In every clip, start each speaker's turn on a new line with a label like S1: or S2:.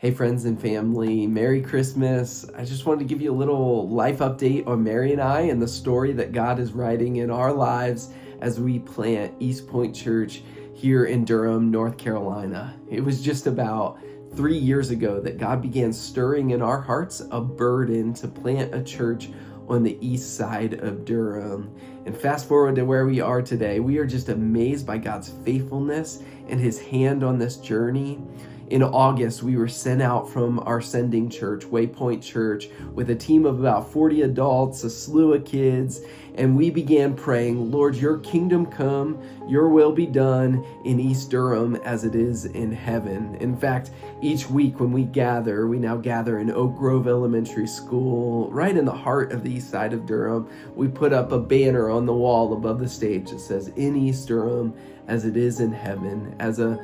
S1: Hey friends and family, Merry Christmas. I just wanted to give you a little life update on Mary and I and the story that God is writing in our lives as we plant Eastpoint Church here in Durham, North Carolina. It was just about 3 years ago that God began stirring in our hearts a burden to plant a church on the east side of Durham. And fast forward to where we are today, we are just amazed by God's faithfulness and his hand on this journey. In August, we were sent out from our sending church, Eastpoint Church, with a team of about 40 adults, a slew of kids, and we began praying, Lord, your kingdom come, your will be done in East Durham as it is in heaven. In fact, each week when we now gather in Oak Grove Elementary School, right in the heart of the east side of Durham. We put up a banner on the wall above the stage that says, in East Durham as it is in heaven, as a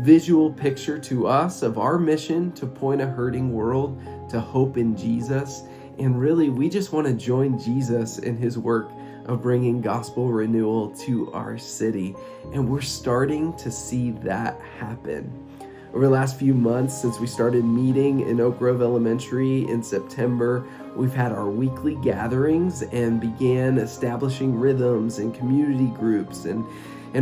S1: visual picture to us of our mission to point a hurting world to hope in Jesus. And really, we just want to join Jesus in his work of bringing gospel renewal to our city. And we're starting to see that happen. Over the last few months, since we started meeting in Oak Grove Elementary in September, we've had our weekly gatherings and began establishing rhythms and community groups and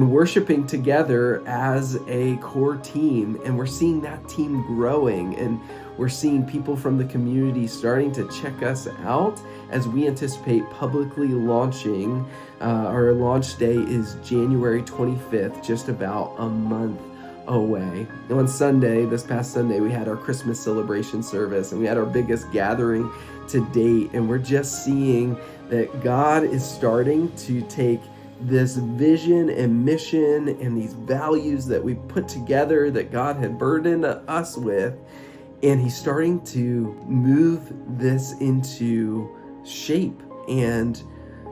S1: worshiping together as a core team. And we're seeing that team growing, and we're seeing people from the community starting to check us out as we anticipate publicly launching. Our launch day is January 25th, just about a month away. And on Sunday, this past Sunday, we had our Christmas celebration service, and we had our biggest gathering to date. And we're just seeing that God is starting to take this vision and mission and these values that we put together that God had burdened us with, and he's starting to move this into shape. And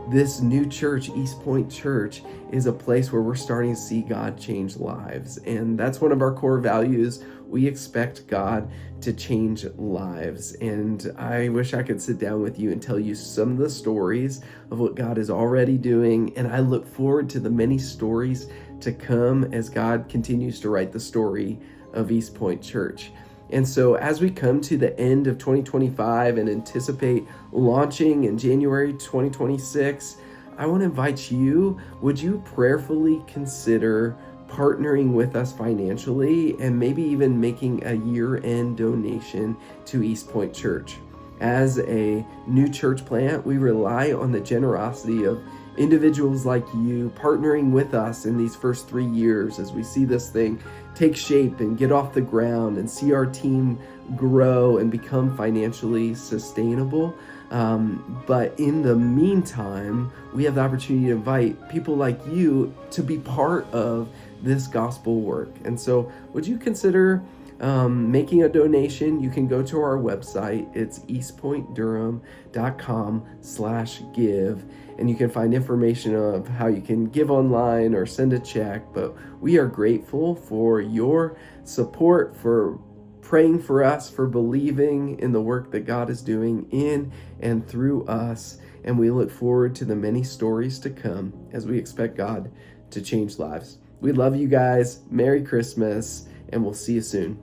S1: this new church, Eastpoint Church, is a place where we're starting to see God change lives. And that's one of our core values. We expect God to change lives. And I wish I could sit down with you and tell you some of the stories of what God is already doing. And I look forward to the many stories to come as God continues to write the story of Eastpoint Church. And so as we come to the end of 2025 and anticipate launching in January 2026, I want to invite you, would you prayerfully consider partnering with us financially and maybe even making a year-end donation to Eastpoint Church? As a new church plant, we rely on the generosity of individuals like you partnering with us in these first 3 years as we see this thing take shape and get off the ground and see our team grow and become financially sustainable. But in the meantime, we have the opportunity to invite people like you to be part of this gospel work. And so would you consider making a donation? You can go to our website. It's eastpointdurham.com/give, and you can find information of how you can give online or send a check. But we are grateful for your support, for praying for us, for believing in the work that God is doing in and through us. And we look forward to the many stories to come as we expect God to change lives. We love you guys. Merry Christmas, and we'll see you soon.